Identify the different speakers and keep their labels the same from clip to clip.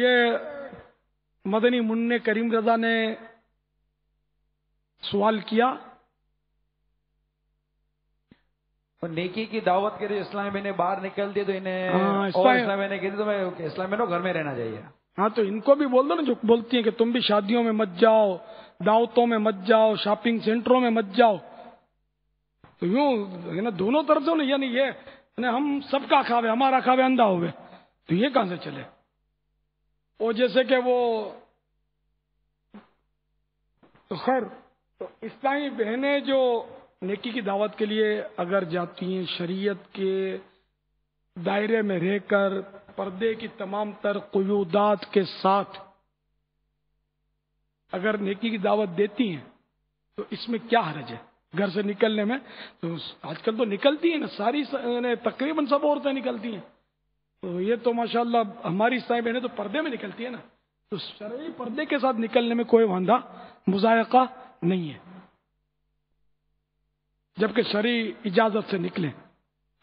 Speaker 1: یہ مدنی منع کریم رضا نے سوال کیا،
Speaker 2: نیکی کی دعوت کے لیے اسلامی بہنیں باہر نکل دی تو انہیں اور اسلامی بہنیں کہتی تو میں اسلامی بہنوں گھر میں رہنا چاہیے.
Speaker 1: ہاں تو ان کو بھی بول دو نا جو بولتی ہیں کہ تم بھی شادیوں میں مت جاؤ، دعوتوں میں مت جاؤ، شاپنگ سینٹروں میں مت جاؤ. تو یوں دونوں طرف سے یعنی یہ ہم سب کا کھاوے، ہمارا کھاوے اندھا ہوئے، تو یہ کہاں سے چلے. اور جیسے کہ وہ تو خیر تو اسلامی بہنیں جو نیکی کی دعوت کے لیے اگر جاتی ہیں شریعت کے دائرے میں رہ کر پردے کی تمام تر قیودات کے ساتھ اگر نیکی کی دعوت دیتی ہیں تو اس میں کیا حرج ہے گھر سے نکلنے میں. تو آج کل تو نکلتی ہیں نا ساری، تقریباً سب عورتیں نکلتی ہیں. تو یہ تو ماشاءاللہ ہماری اسلامی بہنیں تو پردے میں نکلتی ہیں نا، تو شرعی پردے کے ساتھ نکلنے میں کوئی واندھا مضائقہ نہیں ہے، جبکہ شرعی اجازت سے نکلیں،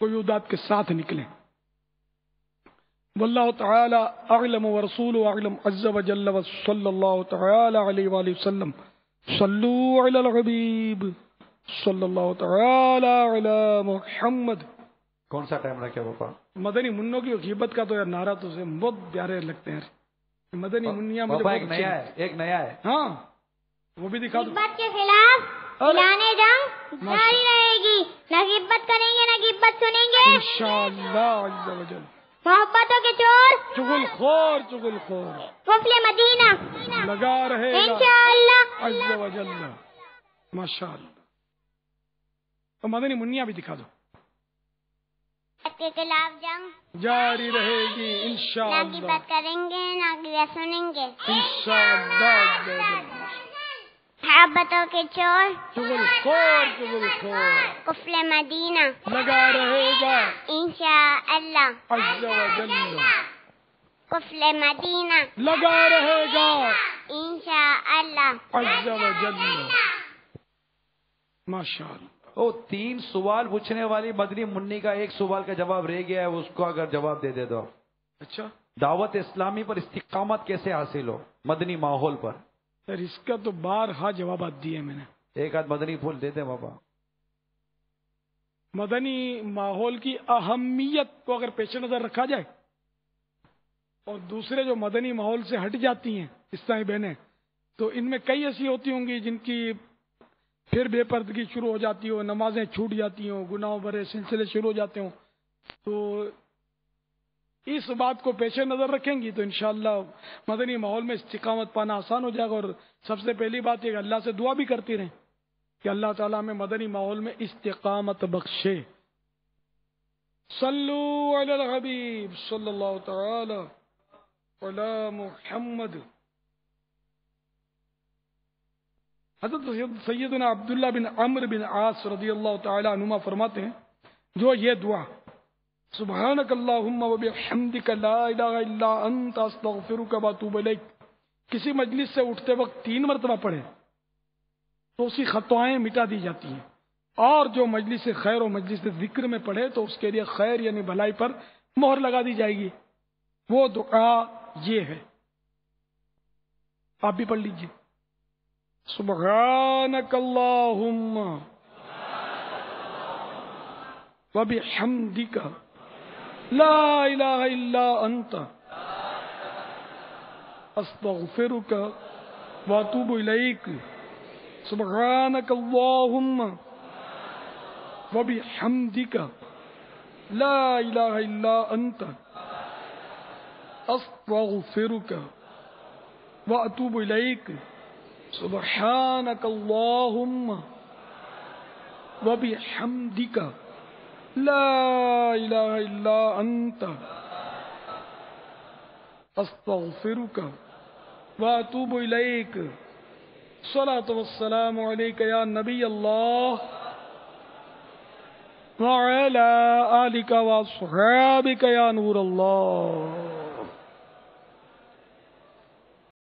Speaker 1: قیودات کے ساتھ نکلیں. واللہ تعالی اعلم ورسولہ اعلم عز وجل وصلی اللہ تعالی علیہ وآلہ وسلم. صلوا علی الحبیب صلی اللہ تعالی علی محمد.
Speaker 2: کون سا ٹائم رکھے پاپا؟
Speaker 1: مدنی منوں کی غیبت کا تو یار نعرہ تو سے بہت پیارے لگتے ہیں. مدنی منیا مجھے
Speaker 2: ایک نیا ہے.
Speaker 1: ہاں وہ بھی دکھا دو.
Speaker 3: غیبت کے خلاف اعلان جنگ جاری رہے گی، نہ غیبت کریں گے نہ غیبت سنیں گے
Speaker 1: انشاءاللہ عز وجل.
Speaker 3: محبتوں کے چور
Speaker 1: چغل خور
Speaker 3: قفل مدینہ
Speaker 1: لگا رہے گا
Speaker 3: انشاءاللہ
Speaker 1: عز وجل. ماشاءاللہ. تو مدنی منیا بھی دکھا دو.
Speaker 3: کے خلاف جنگ
Speaker 1: جاری رہے گی
Speaker 3: نہ
Speaker 1: انشاءاللہ
Speaker 3: غیبت کریں گے نہ غیبت سنیں گے
Speaker 1: انشاءاللہ عز وجل.
Speaker 3: محبتوں کے چور
Speaker 1: چغل خور
Speaker 3: قفل مدینہ
Speaker 1: لگا رہے گا
Speaker 3: انشاءاللہ
Speaker 1: عز وجل.
Speaker 3: قفل مدینہ
Speaker 1: لگا رہے گا
Speaker 3: انشاءاللہ
Speaker 1: عز وجل. ماشاءاللہ.
Speaker 2: وہ 3 سوال پوچھنے والی مدنی منی کا ایک سوال کا جواب رہ گیا ہے، اس کو اگر جواب دے دو.
Speaker 1: اچھا
Speaker 2: دعوت اسلامی پر استقامت کیسے حاصل ہو مدنی ماحول پر؟
Speaker 1: سر اس کا تو بارہا جوابات دیے میں نے.
Speaker 2: ایک آدھ مدنی پھول دیتے بابا.
Speaker 1: مدنی ماحول کی اہمیت کو اگر پیش نظر رکھا جائے اور دوسرے جو مدنی ماحول سے ہٹ جاتی ہیں اسلامی بہنیں، تو ان میں کئی ایسی ہوتی ہوں گی جن کی پھر بے پردگی شروع ہو جاتی ہو، نمازیں چھوٹ جاتی ہوں، گناہوں بھرے سلسلے شروع ہو جاتے ہوں. تو اس بات کو پیش نظر رکھیں گی تو انشاءاللہ مدنی ماحول میں استقامت پانا آسان ہو جائے گا. اور سب سے پہلی بات یہ کہ اللہ سے دعا بھی کرتی رہیں کہ اللہ تعالیٰ ہمیں مدنی ماحول میں استقامت بخشے. صلو علی الحبیب صلی اللہ تعالی علی محمد. حضرت سیدنا عبداللہ بن عمرو بن عاص رضی اللہ تعالی عنہما فرماتے ہیں جو یہ دعا سبحانک اللہم و بحمدک لا الہ الا انت استغفرک و اتوب الیک کسی مجلس سے اٹھتے وقت 3 مرتبہ پڑھے تو اسی خطائیں مٹا دی جاتی ہیں، اور جو مجلس خیر و مجلس ذکر میں پڑھے تو اس کے لیے خیر یعنی بھلائی پر مہر لگا دی جائے گی. وہ دعا یہ ہے، آپ بھی پڑھ لیجیے. سبحانک اللہم و بحمدک لا الہ الا انت استغفرک و اتوب الیک. سبحانک اللہم و بحمدک لا الہ الا انت استغفرک و اتوب الیک. سبحانک اللہم و بحمدک لا الہ الا انت استغفرک و اتوب الیک. الصلاة والسلام علیک یا نبی اللہ وعلی آلک و اصحابک یا نور اللہ.